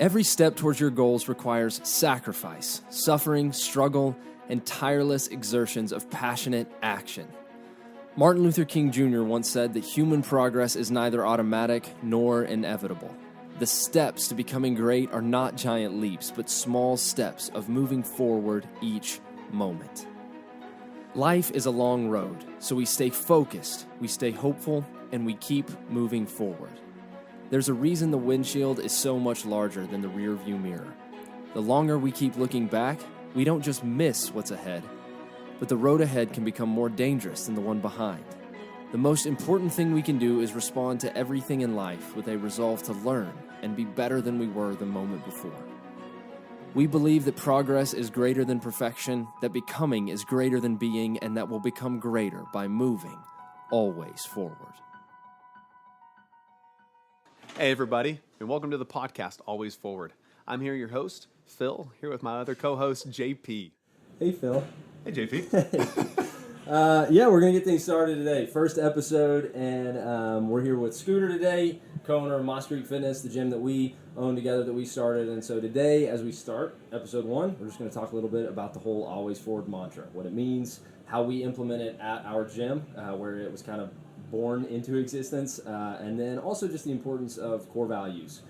Every step towards your goals requires sacrifice, suffering, struggle, and tireless exertions of passionate action. Martin Luther King Jr. once said that human progress is neither automatic nor inevitable. The steps to becoming great are not giant leaps, but small steps of moving forward each moment. Life is a long road, so we stay focused, we stay hopeful, and we keep moving forward. There's a reason the windshield is so much larger than the rearview mirror. The longer we keep looking back, we don't just miss what's ahead, but the road ahead can become more dangerous than the one behind. The most important thing we can do is respond to everything in life with a resolve to learn and be better than we were the moment before. We believe that progress is greater than perfection, that becoming is greater than being, and that we'll become greater by moving always forward. Hey everybody, and welcome to the podcast, Always Forward. I'm here, your host, Phil, here with my other co-host, JP. Hey, Phil. Hey, JP. We're going to get things started today. First episode, and we're here with Scooter today, co-owner of Moss Creek Fitness, the gym that we own together, that we started. And so today, as we start episode 1, we're just going to talk a little bit about the whole Always Forward mantra, what it means, how we implement it at our gym, where it was kind of born into existence, and then also just the importance of core values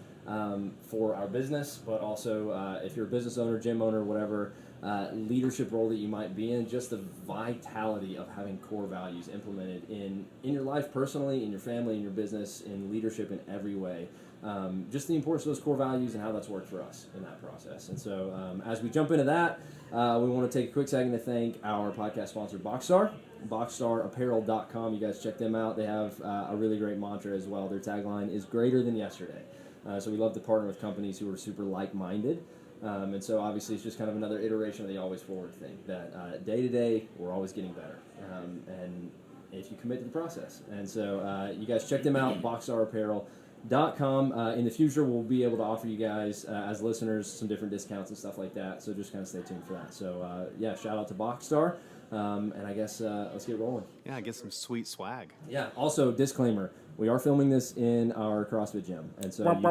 for our business, but also if you're a business owner, gym owner, whatever leadership role that you might be in, just the vitality of having core values implemented in your life personally, in your family, in your business, in leadership in every way. Just the importance of those core values and how that's worked for us in that process. And so as we jump into that, we want to take a quick second to thank our podcast sponsor, Boxstar. BoxstarApparel.com. You guys check them out. They have a really great mantra as well. Their tagline is greater than yesterday. So we love to partner with companies who are super like-minded. And so obviously it's just kind of another iteration of the Always Forward thing, that day to day, we're always getting better. And if you commit to the process. And so you guys check them out, BoxstarApparel.com. In the future, we'll be able to offer you guys, as listeners, some different discounts and stuff like that. So just kind of stay tuned for that. So shout out to Boxstar. And I guess let's get rolling. Yeah, get some sweet swag. Yeah, also, disclaimer, we are filming this in our CrossFit gym. And so you may hear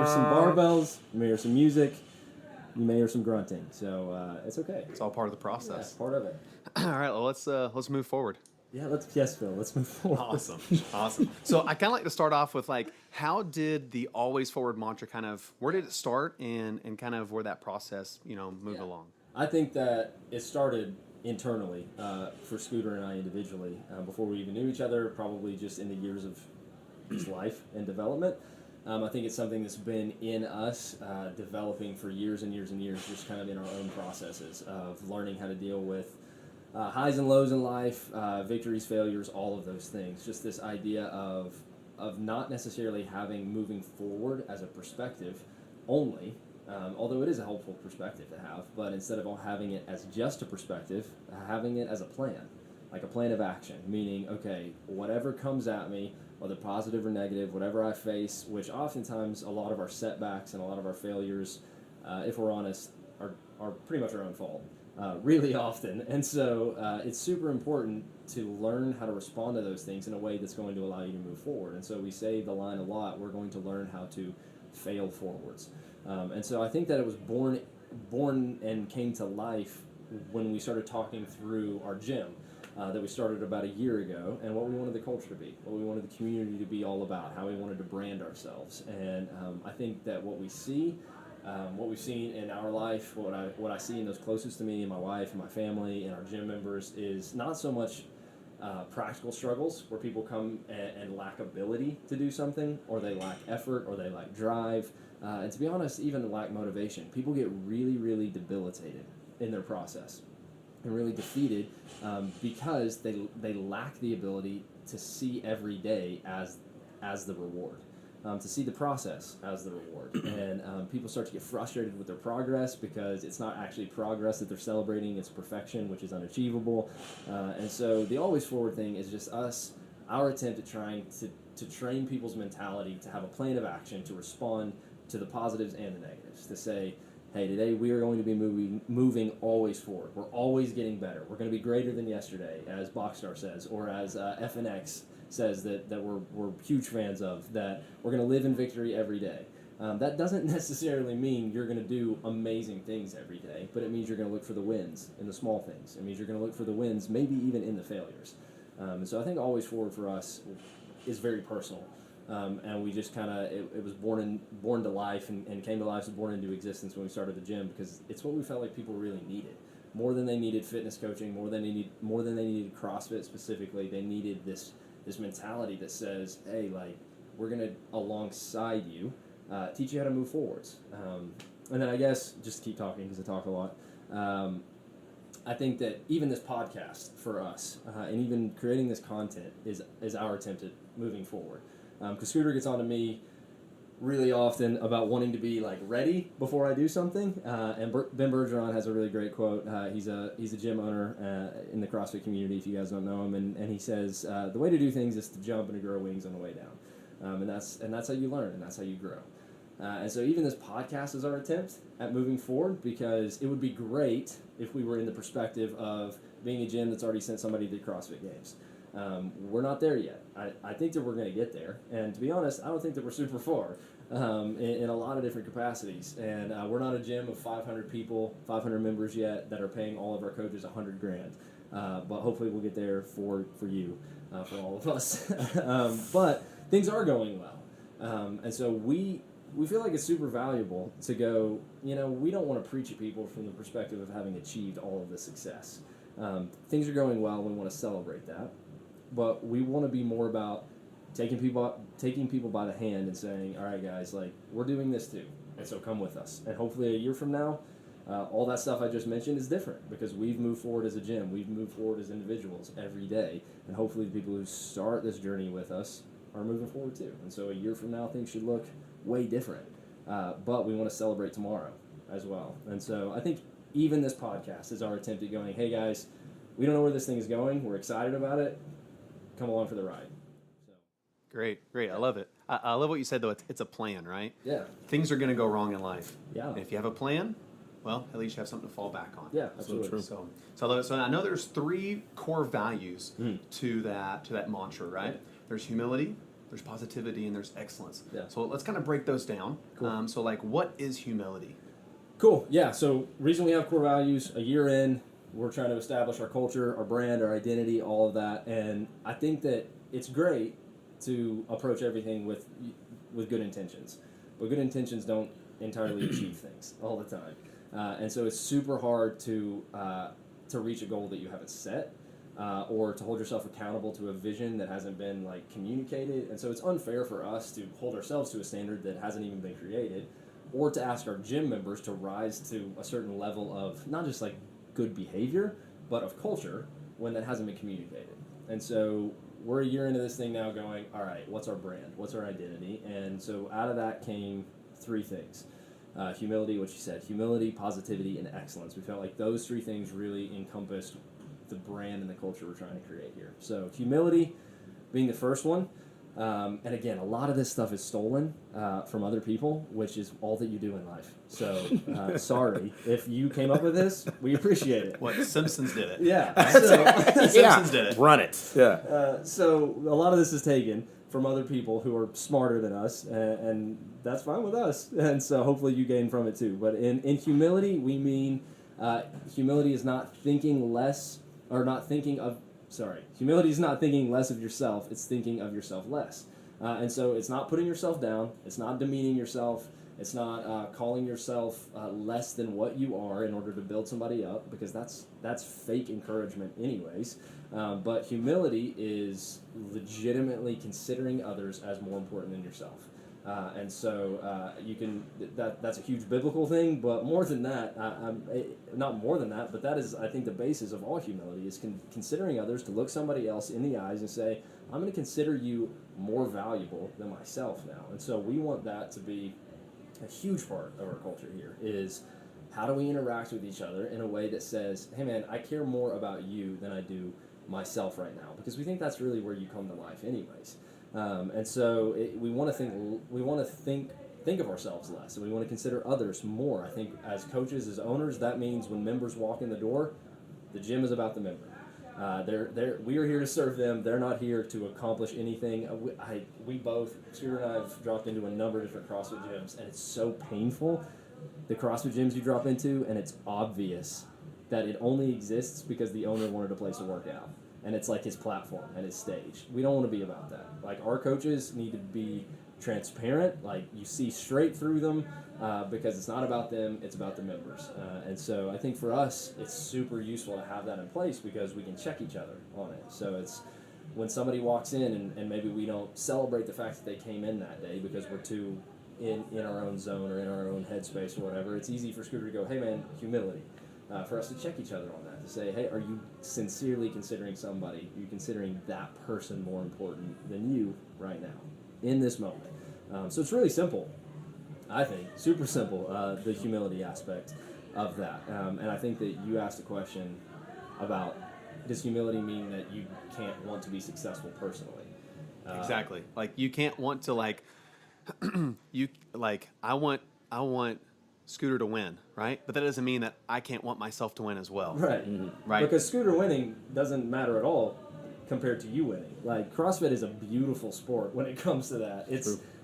some barbells, you may hear some music, you may hear some grunting. So it's okay. It's all part of the process. Yeah, part of it. All right, well, let's move forward. Yeah, let's move forward. Awesome. So I kind of like to start off with, how did the Always Forward mantra where did it start and kind of where that process, moved along? I think that it started internally for Scooter and I individually before we even knew each other, probably just in the years of his life and development. I think it's something that's been in us developing for years and years and years, just kind of in our own processes of learning how to deal with highs and lows in life, victories, failures, all of those things. Just this idea of not necessarily having moving forward as a perspective only, although it is a helpful perspective to have, but instead of having it as just a perspective, having it as a plan, like a plan of action, meaning, okay, whatever comes at me, whether positive or negative, whatever I face, which oftentimes a lot of our setbacks and a lot of our failures, if we're honest, are pretty much our own fault, really often. And so it's super important to learn how to respond to those things in a way that's going to allow you to move forward. And so we say the line a lot, we're going to learn how to fail forwards. And so I think that it was born and came to life when we started talking through our gym that we started about a year ago, and what we wanted the culture to be, what we wanted the community to be all about, how we wanted to brand ourselves. And I think that what we've seen in our life, what I see in those closest to me, and my wife and my family and our gym members, is not so much practical struggles where people come and lack ability to do something, or they lack effort, or they lack drive, and to be honest, even lack motivation. People get really, really debilitated in their process and really defeated because they lack the ability to see every day as the reward. To see the process as the reward. And people start to get frustrated with their progress because it's not actually progress that they're celebrating, it's perfection, which is unachievable. And so the Always Forward thing is just our attempt at trying to train people's mentality to have a plan of action to respond to the positives and the negatives, to say, hey, today we are going to be moving always forward. We're always getting better. We're going to be greater than yesterday, as Boxstar says, or as FNX says that we're huge fans of, that we're going to live in victory every day. That doesn't necessarily mean you're going to do amazing things every day, but it means you're going to look for the wins in the small things. It means you're going to look for the wins, maybe even in the failures. And so I think Always Forward for us is very personal. And we just kind of, it was born to life and came to life, was born into existence when we started the gym, because it's what we felt like people really needed. More than they needed fitness coaching, more than they needed CrossFit specifically, they needed this mentality that says, hey, like, we're going to, alongside you, teach you how to move forwards. And then I guess, just to keep talking because I talk a lot, I think that even this podcast for us, and even creating this content is our attempt at moving forward. Because Scooter gets on to me really often about wanting to be like ready before I do something. And Ben Bergeron has a really great quote. He's a gym owner in the CrossFit community, if you guys don't know him, and he says the way to do things is to jump and to grow wings on the way down. And that's how you learn, and that's how you grow. And so even this podcast is our attempt at moving forward, because it would be great if we were in the perspective of being a gym that's already sent somebody to CrossFit Games. We're not there yet. I think that we're going to get there. And to be honest, I don't think that we're super far in a lot of different capacities. And we're not a gym of 500 people, 500 members yet that are paying all of our coaches $100,000. But hopefully we'll get there for you, for all of us. But things are going well. And so we feel like it's super valuable to go, we don't want to preach at people from the perspective of having achieved all of the success. Things are going well, we want to celebrate that. But we want to be more about taking people by the hand and saying, all right, guys, like, we're doing this too, and so come with us. And hopefully a year from now, all that stuff I just mentioned is different, because we've moved forward as a gym, we've moved forward as individuals every day, and hopefully the people who start this journey with us are moving forward too. And so a year from now, things should look way different. But we want to celebrate tomorrow as well. And so I think even this podcast is our attempt at going, hey guys, we don't know where this thing is going. We're excited about it. Come along for the ride. So. Great. I love it. I love what you said, though. It's a plan, right? Yeah. Things are going to go wrong in life. Yeah. And if you have a plan, well, at least you have something to fall back on. Yeah, absolutely. So I love it. So I know there's 3 core values to that mantra, right? Yeah. There's humility, there's positivity, and there's excellence. Yeah. So let's kind of break those down. Cool. So like, what is humility? Cool. Yeah. So reason we have core values, a year in, we're trying to establish our culture, our brand, our identity, all of that. And I think that it's great to approach everything with good intentions. But good intentions don't entirely achieve things all the time. And so it's super hard to reach a goal that you haven't set, or to hold yourself accountable to a vision that hasn't been like communicated. And so it's unfair for us to hold ourselves to a standard that hasn't even been created, or to ask our gym members to rise to a certain level of not just like good behavior, but of culture when that hasn't been communicated. And so we're a year into this thing now going, all right, what's our brand? What's our identity? And so out of that came 3 things. Humility, what you said, humility, positivity, and excellence. We felt like those 3 things really encompassed the brand and the culture we're trying to create here. So humility being the first one. And again, a lot of this stuff is stolen from other people, which is all that you do in life. So sorry if you came up with this. We appreciate it. What, Simpsons did it? Yeah. Simpsons did it. Run it. Yeah. So a lot of this is taken from other people who are smarter than us, and that's fine with us. And so hopefully you gain from it too. But in humility, we mean humility is not thinking less, or not thinking of. Humility is not thinking less of yourself, it's thinking of yourself less. And so it's not putting yourself down, it's not demeaning yourself, it's not calling yourself less than what you are in order to build somebody up, because that's fake encouragement anyways. But humility is legitimately considering others as more important than yourself. And so you can that's a huge biblical thing, but more than that, not more than that, but that is, I think, the basis of all humility is considering others, to look somebody else in the eyes and say, I'm going to consider you more valuable than myself now. And so we want that to be a huge part of our culture here, is how do we interact with each other in a way that says, hey man, I care more about you than I do myself right now, because we think that's really where you come to life anyways. And so we want to think of ourselves less, and we want to consider others more. I think as coaches, as owners, that means when members walk in the door, the gym is about the member. We are here to serve them. They're not here to accomplish anything. We both, Scooter and I, have dropped into a number of different CrossFit gyms, and it's so painful, the CrossFit gyms you drop into, and it's obvious that it only exists because the owner wanted a place to work out. And it's like his platform and his stage. We don't want to be about that. Like, our coaches need to be transparent. Like, you see straight through them because it's not about them, it's about the members. And so I think for us, it's super useful to have that in place because we can check each other on it. So it's when somebody walks in and maybe we don't celebrate the fact that they came in that day because we're too in our own zone or in our own headspace or whatever, it's easy for Scooter to go, hey man, humility. For us to check each other on that, to say, hey, are you sincerely considering somebody? Are you considering that person more important than you right now, in this moment? So it's really simple, I think, super simple, the humility aspect of that. And I think that you asked a question about, does humility mean that you can't want to be successful personally? Exactly. Like, you can't want to, like, I want Scooter to win, right? But that doesn't mean that I can't want myself to win as well. Right. Right. Because Scooter winning doesn't matter at all compared to you winning. Like, CrossFit is a beautiful sport when it comes to that.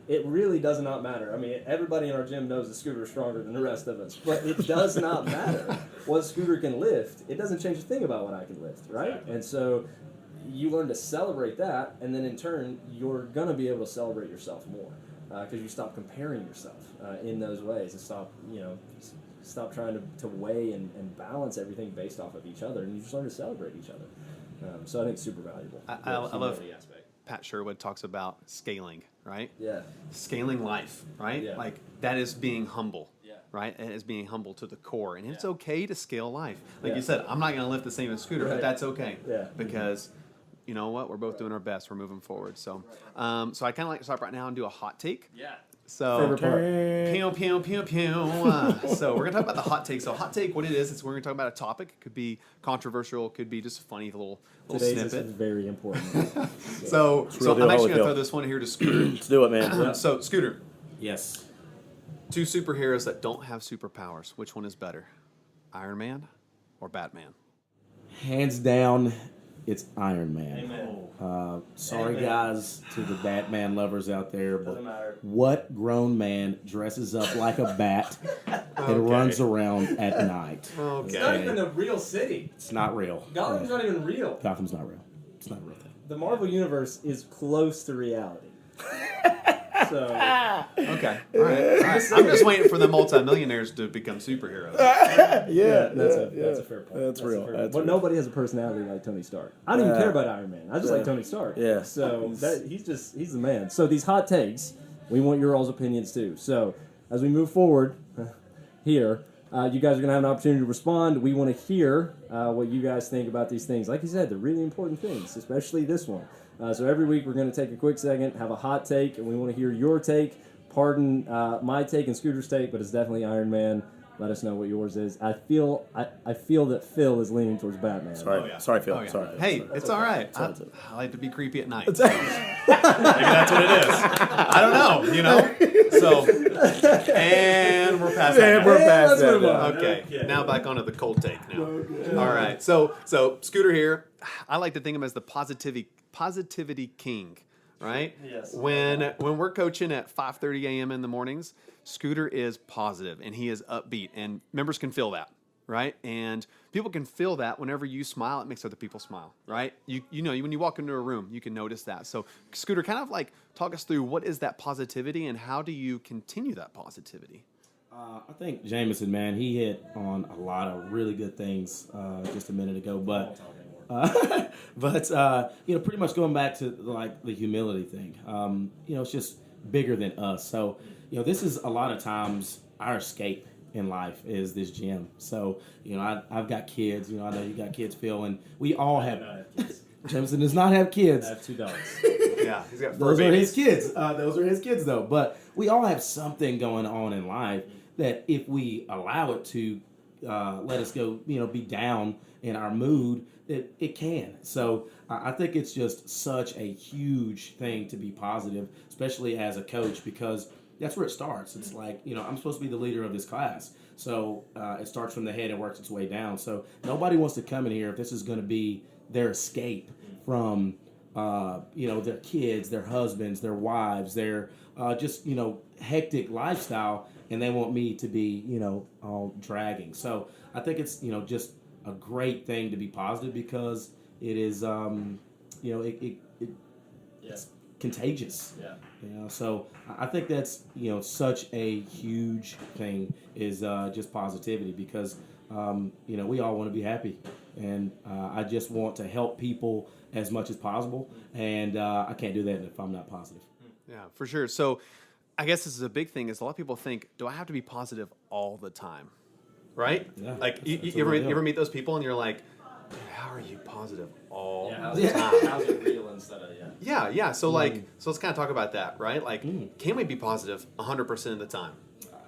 It really does not matter. I mean, everybody in our gym knows that Scooter is stronger than the rest of us, but it does not matter what Scooter can lift. It doesn't change a thing about what I can lift, right? Exactly. And so you learn to celebrate that, and then in turn, you're going to be able to celebrate yourself more. Because you stop comparing yourself in those ways and stop trying to weigh and balance everything based off of each other, and you just learn to celebrate each other. So I think it's super valuable. I love aspect. Pat Sherwood talks about scaling, right? Yeah. Scaling life, right? Yeah. Like, that is being humble. Yeah. Right? And it's being humble to the core. And it's okay to scale life. Like Yeah. you said, I'm not going to lift the same as Scooter, Right. but that's okay. Yeah. Because you know what? We're both doing our best. We're moving forward. So, so I kind of like to stop right now and do a hot take. Yeah. So, Favorite part. pew, pew, pew, pew. So we're going to talk about the hot take. So hot take, what it is we're going to talk about a topic. It could be controversial. It could be just a funny little Today's snippet. is very important. So I'm actually going to throw this one here to Scooter. Let's do it, man. So, Scooter, Yes. two superheroes that don't have superpowers. Which one is better? Iron Man or Batman? Hands down, it's Iron Man. Amen. Sorry, Amen. guys, to the Batman lovers out there, but Doesn't matter. what grown man dresses up like a bat and runs around at night? Okay. It's not even a real city. It's not real. Gotham's not even real. Gotham's not real. It's not a real thing. The Marvel Universe is close to reality. So, Okay. All right. I'm just waiting for the multimillionaires to become superheroes. that's a fair point. That's real. A fair That's but real. nobody has a personality like Tony Stark. I don't even care about Iron Man. I just like Tony Stark. Yeah. So he's the man. So these hot takes, we want your all's opinions too. So as we move forward here, you guys are gonna have an opportunity to respond. We want to hear what you guys think about these things. Like you said, they're really important things, especially this one. So every week we're going to take a quick second, have a hot take, and we want to hear your take. Pardon my take and Scooter's take, but it's definitely Iron Man. Let us know what yours is. I feel that Phil is leaning towards Batman. Sorry, sorry, Phil. Oh, yeah. Sorry. Hey, it's all right. I okay. like to be creepy at night. Maybe that's what it is. I don't know, you know? So, and we're past that. And we're now. past let's that move now. on. Okay, now back onto the cold take now. All right, so Scooter here, I like to think of him as the positivity king, right? Yes. When we're coaching at 5:30 a.m. in the mornings, Scooter is positive and he is upbeat, and members can feel that, right? And people can feel that whenever you smile, it makes other people smile, right? You know, when you walk into a room, you can notice that. So, Scooter, kind of like talk us through what is that positivity and how do you continue that positivity? I think Jameson, man, he hit on a lot of really good things just a minute ago, but pretty much going back to like the humility thing, it's just bigger than us. So, this is a lot of times our escape in life is this gym. So, I've got kids, I know you got kids, Phil, and we all have kids. Jameson does not have kids. I have 2 dogs. Yeah, he's got Those are his kids. Those are his kids, though. But we all have something going on in life that if we allow it to let us go, be down in our mood, it can. So I think it's just such a huge thing to be positive, especially as a coach, because that's where it starts. It's like, I'm supposed to be the leader of this class. So it starts from the head and works its way down. So nobody wants to come in here if this is going to be their escape from their kids, their husbands, their wives, their just hectic lifestyle, and they want me to be all dragging. So I think it's just a great thing to be positive, because it is it's contagious. Yeah. So I think that's such a huge thing is just positivity, because we all want to be happy, and I just want to help people as much as possible, and I can't do that if I'm not positive. Yeah, for sure. So I guess this is a big thing, is a lot of people think, do I have to be positive all the time? Right? Yeah, Like, that's you a real deal. ever meet those people and you're like, dude, how are you positive all How's the it, time? how's it real instead of Yeah. So so let's kind of talk about that, right? Like, can we be positive 100% of the time?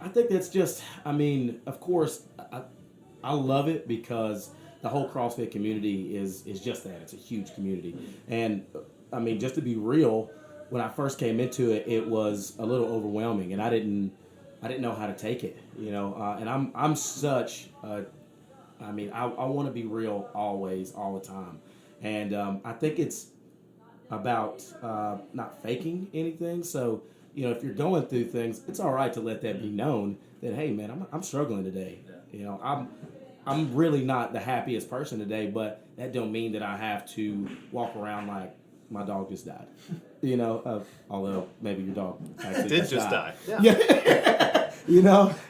I think that's just, of course, I love it, because the whole CrossFit community is just that. It's a huge community. And, just to be real, when I first came into it, it was a little overwhelming, and I didn't know how to take it, and I'm such, I want to be real always, all the time. And I think it's about not faking anything. So, if you're going through things, it's all right to let that be known that, hey, man, I'm struggling today. I'm really not the happiest person today, but that don't mean that I have to walk around like my dog just died. Although maybe your dog actually Did just die. Yeah.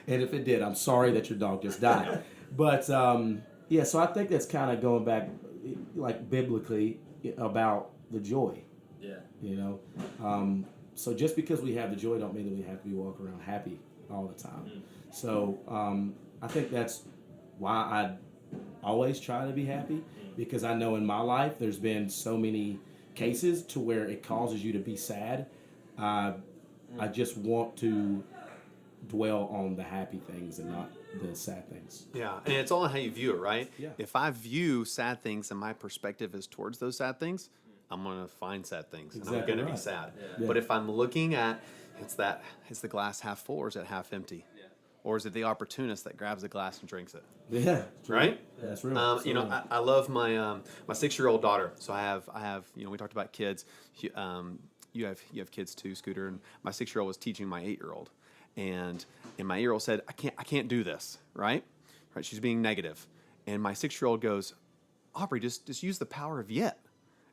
And if it did, I'm sorry that your dog just died. But so I think that's kind of going back, like, biblically, about the joy. Yeah. So just because we have the joy don't mean that we have to be walking around happy all the time. So I think that's why I always try to be happy, because I know in my life there's been so many cases to where it causes you to be sad. I just want to dwell on the happy things and not the sad things. Yeah, and it's all on how you view it, right? Yeah. If I view sad things and my perspective is towards those sad things, I'm going to find sad things, and I'm Exactly going to be right. sad. Yeah. But if I'm looking at, is the glass half full or is it half empty? Yeah. Or is it the opportunist that grabs the glass and drinks it? Yeah, true. Right? That's real. I love my my 6-year-old daughter. So I have we talked about kids. You have kids too, Scooter. And my 6-year-old was teaching my 8-year-old, and my 8-year-old said, I can't do this. Right? She's being negative, and my 6-year-old goes, Aubrey, just use the power of yet.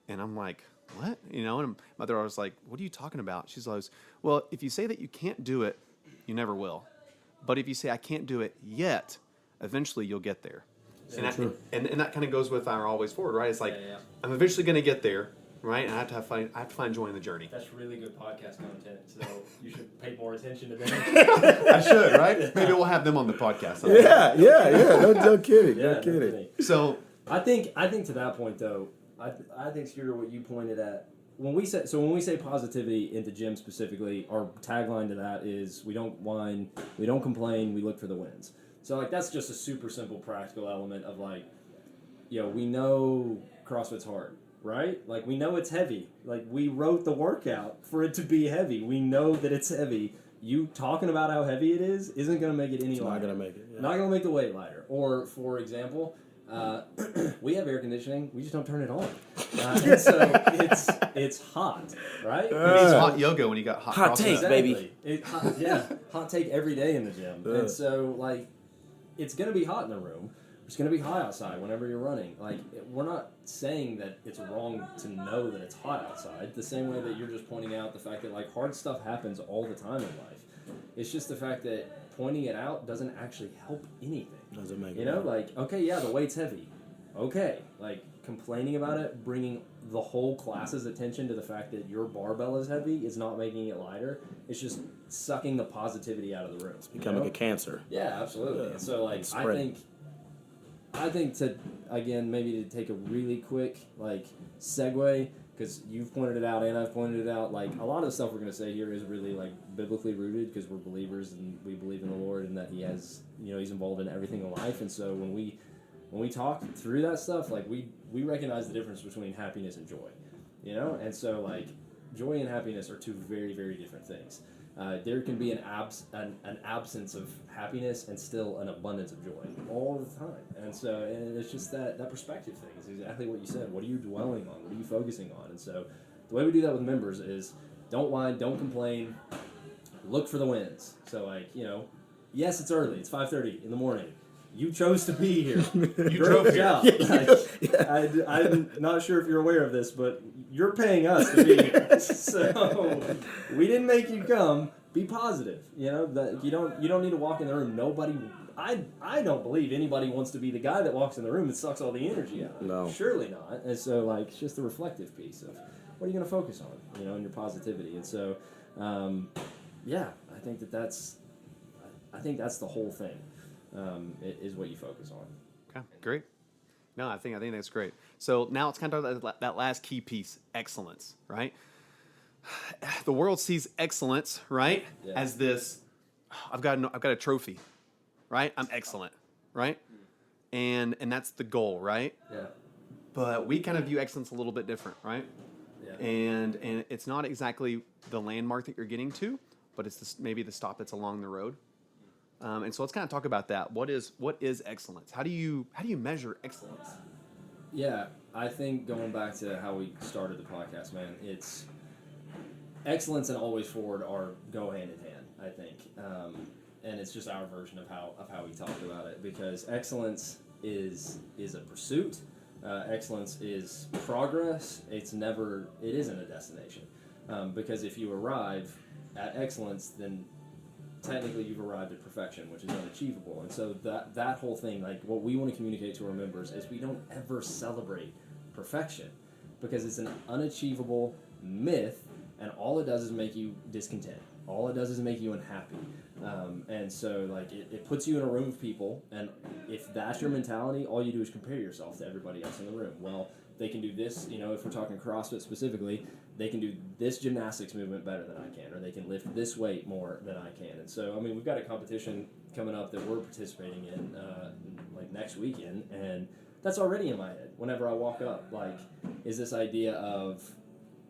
And I'm like, what? And my daughter was like, what are you talking about? She's like, well, if you say that you can't do it, you never will. But if you say I can't do it yet, eventually you'll get there. True. And that kind of goes with our always forward, right? It's like, Yeah. I'm eventually going to get there, right? And I have to find joy in the journey. That's really good podcast content, so you should pay more attention to that. I should, right? Maybe we'll have them on the podcast. Yeah. No kidding. No kidding. Definitely. So I think to that point though, I think, Scooter, what you pointed at, when we say positivity in the gym specifically, our tagline to that is we don't whine, we don't complain, we look for the wins. So like that's just a super simple practical element of like, we know CrossFit's hard, right? Like we know it's heavy. Like we wrote the workout for it to be heavy. We know that it's heavy. You talking about how heavy it is isn't going to make it any lighter. Not gonna make it. Yeah. Not going to make the weight lighter. Or for example, we have air conditioning. We just don't turn it on, and so it's hot, right? it needs hot yoga when you got hot Hot CrossFit. take. baby. Hot take every day in the gym. And so, like, it's going to be hot in the room. It's going to be hot outside whenever you're running. Like, we're not saying that it's wrong to know that it's hot outside. The same way that you're just pointing out the fact that, like, hard stuff happens all the time in life. It's just the fact that pointing it out doesn't actually help anything. Doesn't make it. Like, okay, yeah, the weight's heavy. Okay, like, complaining about it, bringing the whole class's attention to the fact that your barbell is heavy is not making it lighter. It's just sucking the positivity out of the room. It's becoming a cancer. Yeah, absolutely. Yeah. And so, like, It's I spreading. think to, again, maybe to take a really quick, like, segue, because you've pointed it out and I've pointed it out, like, a lot of the stuff we're going to say here is really, like, biblically rooted because we're believers and we believe in the Lord and that he has, he's involved in everything in life. And so when we talk through that stuff, like, we recognize the difference between happiness and joy, and so, like, joy and happiness are two very, very different things. there can be an absence of happiness and still an abundance of joy all the time. And it's just that perspective thing. It's exactly what you said. What are you dwelling on? What are you focusing on? And so the way we do that with members is don't whine, don't complain, look for the wins. So like, yes, it's early. It's 5:30 in the morning. You chose to be here. You drove here. I'm not sure if you're aware of this, but you're paying us to be here. So we didn't make you come. Be positive. That you don't need to walk in the room. Nobody. I don't believe anybody wants to be the guy that walks in the room and sucks all the energy out. No. Surely not. And so it's just the reflective piece of what are you going to focus on, in your positivity. And so, I think that's the whole thing. Is what you focus on. Okay, great. No, I think that's great. So now it's kind of that last key piece, excellence, right? The world sees excellence, right, as this. I've got a trophy, right? I'm excellent, right? And that's the goal, right? Yeah. But we kind of view excellence a little bit different, right? Yeah. And it's not exactly the landmark that you're getting to, but it's maybe the stop that's along the road. And so let's kind of talk about that. What is excellence? How do you measure excellence? Yeah, I think going back to how we started the podcast, man, it's excellence and always forward go hand in hand, I think, and it's just our version of how we talk about it, because excellence is a pursuit. Excellence is progress. It isn't a destination, because if you arrive at excellence, then technically you've arrived at perfection, which is unachievable. And so that whole thing, like what we want to communicate to our members is we don't ever celebrate perfection, because it's an unachievable myth, and all it does is make you discontent. All it does is make you unhappy. And so it puts you in a room of people, and if that's your mentality, all you do is compare yourself to everybody else in the room. Well, they can do this, if we're talking CrossFit specifically, they can do this gymnastics movement better than I can, or they can lift this weight more than I can. And so, we've got a competition coming up that we're participating in next weekend, and that's already in my head whenever I walk up. Is this idea of,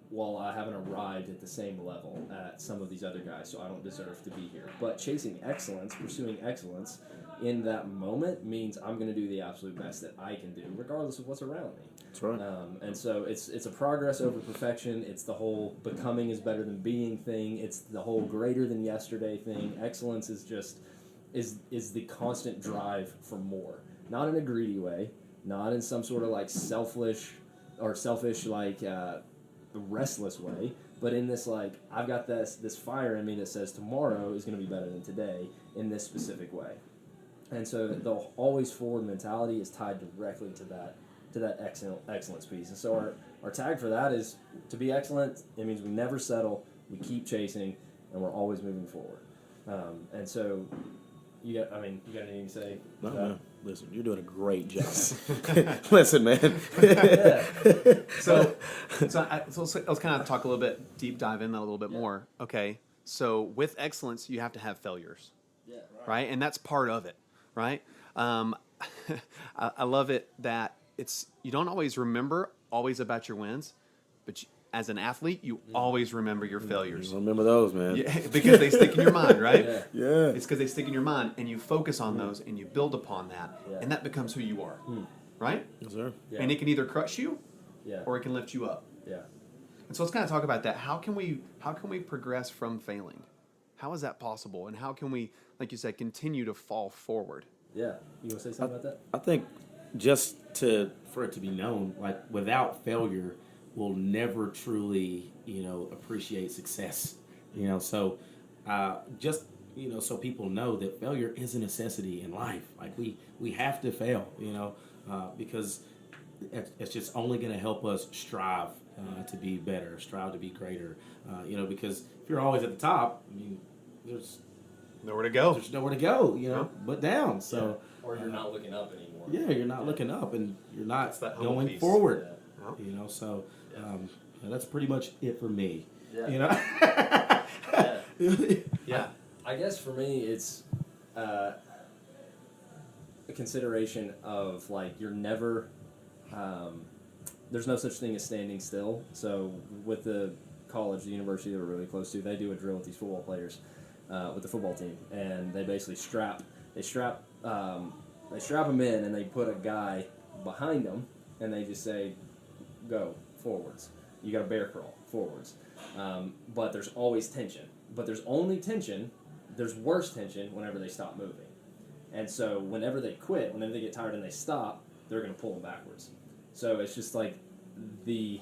well, I haven't arrived at the same level at some of these other guys, so I don't deserve to be here. But chasing excellence, pursuing excellence in that moment means I'm going to do the absolute best that I can do, regardless of what's around me. That's right. And so it's a progress over perfection. It's the whole becoming is better than being thing. It's the whole greater than yesterday thing. Excellence is just is the constant drive for more, not in a greedy way, not in some sort of selfish restless way, but in this I've got this fire in me that says tomorrow is going to be better than today in this specific way. And so the always forward mentality is tied directly to that excellence piece. And so our tag for that is to be excellent. It means we never settle, we keep chasing, and we're always moving forward. And so you got anything to say? No, man. Listen, you're doing a great job. Listen, man. So let's kind of talk a little bit, deep dive in that a little bit more. Okay, so with excellence, you have to have failures, right? And that's part of it, right? I love it that you don't always remember about your wins, but as an athlete, you always remember your failures. Remember those, man. Yeah, because they stick in your mind, right? Yeah. It's because they stick in your mind, and you focus on those, and you build upon that, and that becomes who you are, right? Yes, sir. Yeah. And it can either crush you, Yeah. or it can lift you up. Yeah. And so let's kind of talk about that. How can we progress from failing? How is that possible? And how can we, like you said, continue to fall forward? Yeah. You want to say something about that? I think just for it to be known, without failure, we'll never truly, appreciate success. So so people know that failure is a necessity in life. We have to fail, because it's just only going to help us strive to be better, strive to be greater. Because if you're always at the top, there's Nowhere to go. there's nowhere to go, but down. So Or you're not looking up anymore. yeah, you're not looking up and you're not It's that humble going piece. forward. Yeah. So that's pretty much it for me. Yeah. Yeah. Yeah. I guess for me, it's a consideration of you're never. There's no such thing as standing still. So with the college, the university that we're really close to, they do a drill with these football players, with the football team, and they basically strap them in, and they put a guy behind them, and they just say, go forwards. You got to bear crawl forwards. But there's always tension. But there's only tension. There's worse tension whenever they stop moving. And so whenever they quit, whenever they get tired and they stop, they're going to pull them backwards. So it's just like the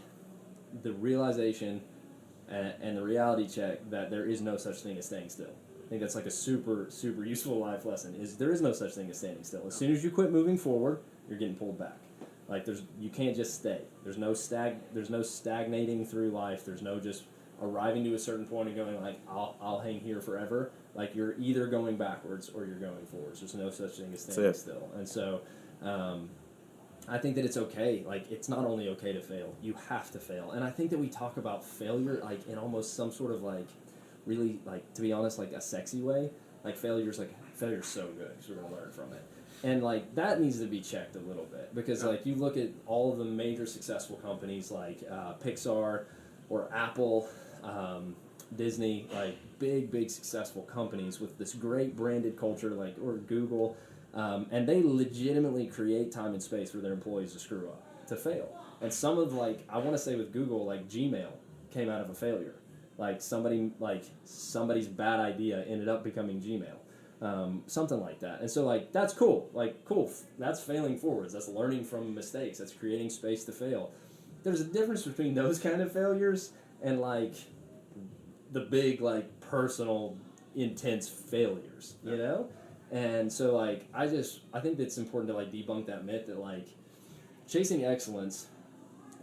realization and the reality check that there is no such thing as staying still. I think that's like a super, super useful life lesson, is there is no such thing as standing still. As soon as you quit moving forward, you're getting pulled back. Like you can't just stay. There's no stagnating through life. There's no just arriving to a certain point and going like, I'll hang here forever. Like you're either going backwards or you're going forwards. There's no such thing as standing still. And so I think that it's okay. Like it's not only okay to fail, you have to fail. And I think that we talk about failure like in almost some sort of like really like, to be honest, like a sexy way. Like failure's so good because we're going to learn from it. And like that needs to be checked a little bit because like you look at all of the major successful companies like Pixar or Apple, Disney, like big successful companies with this great branded culture, like or Google, and they legitimately create time and space for their employees to screw up, to fail. And some of like I want to say with Google, like Gmail came out of a failure. Like somebody's bad idea ended up becoming Gmail. Something like that. And so like that's cool. Like cool. That's failing forwards. That's learning from mistakes. That's creating space to fail. There's a difference between those kind of failures and like the big like personal intense failures, you know? And so like I think it's important to like debunk that myth that like chasing excellence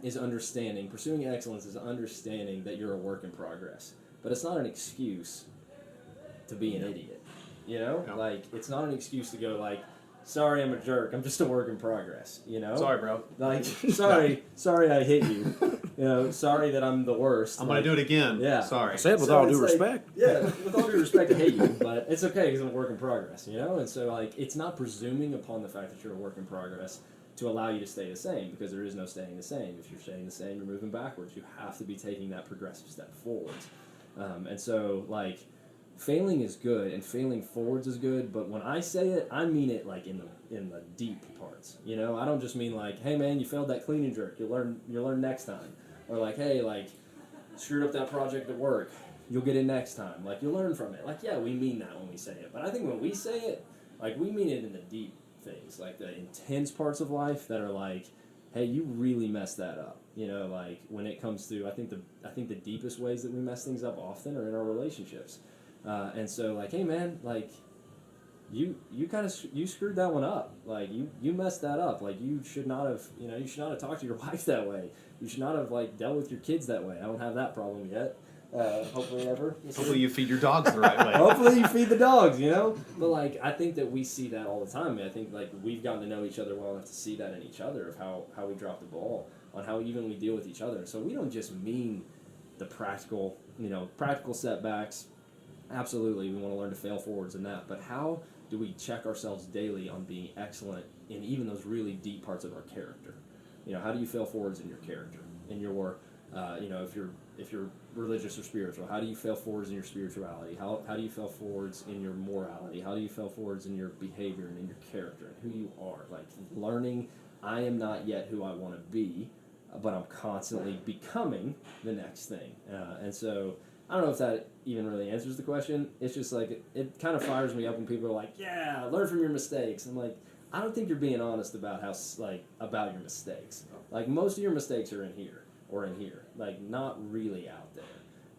is pursuing excellence is understanding that you're a work in progress. But it's not an excuse to be an idiot. You know? Yeah. Like, it's not an excuse to go like, sorry, I'm a jerk. I'm just a work in progress. You know? Sorry, bro. Like, sorry I hit you. You know, sorry that I'm the worst. I'm going to do it again. Yeah. Sorry. I said with So all it's due like- respect. Yeah, with all due respect, I hate you, but it's okay because I'm a work in progress, you know? And so, like, it's not presuming upon the fact that you're a work in progress to allow you to stay the same because there is no staying the same. If you're staying the same, you're moving backwards. You have to be taking that progressive step forwards. And so, like, failing is good and failing forwards is good, but when I say it, I mean it like in the deep parts. You know, I don't just mean like, hey man, you failed that clean and jerk. You'll learn next time. Or like, hey, like screwed up that project at work. You'll get it next time. Like you'll learn from it. Like yeah, we mean that when we say it. But I think when we say it, like we mean it in the deep things, like the intense parts of life that are like, hey, you really messed that up. You know, like when it comes to I think the deepest ways that we mess things up often are in our relationships. And so like, hey man, like you screwed that one up. Like you messed that up. Like you should not have talked to your wife that way. You should not have like dealt with your kids that way. I don't have that problem yet. Hopefully ever. Hopefully you feed your dogs the right way. Hopefully you feed the dogs, you know? But like I think that we see that all the time. I think like we've gotten to know each other well enough to see that in each other of how we drop the ball, on how even we deal with each other. So we don't just mean the practical setbacks. Absolutely, we want to learn to fail forwards in that. But how do we check ourselves daily on being excellent in even those really deep parts of our character? You know, how do you fail forwards in your character, in your, if you're religious or spiritual? How do you fail forwards in your spirituality? How do you fail forwards in your morality? How do you fail forwards in your behavior and in your character and who you are? Like learning, I am not yet who I want to be, but I'm constantly becoming the next thing. And so I don't know if that even really answers the question. It's just like it kind of fires me up when people are like, "Yeah, learn from your mistakes." I'm like, I don't think you're being honest about about your mistakes. Like most of your mistakes are in here or in here, like not really out there.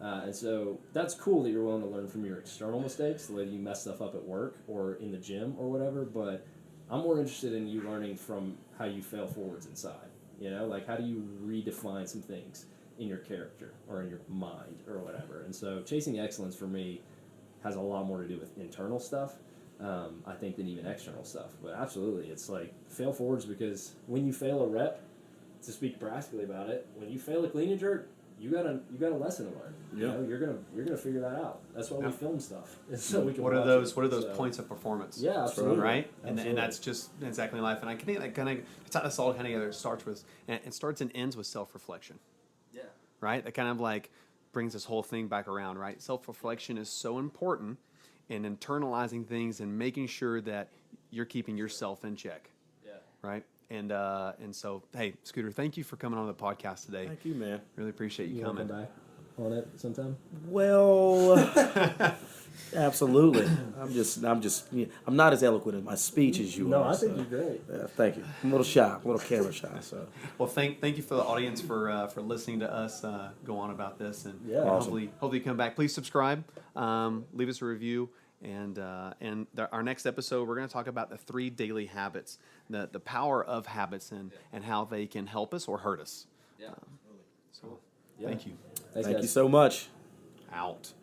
And so that's cool that you're willing to learn from your external mistakes, the way you mess stuff up at work or in the gym or whatever. But I'm more interested in you learning from how you fail forwards inside. You know, like how do you redefine some things in your character or in your mind or whatever. And so chasing excellence for me has a lot more to do with internal stuff, I think, than even external stuff. But absolutely, it's like fail forwards because when you fail a rep, to speak practically about it, when you fail a clean and jerk, you got a lesson to learn. Yeah. You know, you're gonna figure that out. That's why we film stuff. So we can What are watch those? it. What are those So, points of performance? Yeah, absolutely. Right, Absolutely. and that's just exactly life. And I can it's not this all kind of together. It starts and ends with self-reflection. Yeah. Right, that kind of like brings this whole thing back around, right? Self-reflection is so important in internalizing things and making sure that you're keeping yourself in check. Yeah. Right? And so, hey, Scooter, thank you for coming on the podcast today. Thank you, man. Really appreciate you You want to coming. come back on it sometime? Well, absolutely. I'm not as eloquent in my speech as you No, are. I think so, you're great. thank you. I'm a little shy, a little camera shy. So Well, thank you for the audience for listening to us go on about this, and Yeah. hopefully you come back. Please subscribe, leave us a review, and our next episode we're going to talk about the 3 daily habits, the power of habits, and how they can help us or hurt us. Yeah. So Yeah. thank you. Thanks, thank guys. you so much. Out.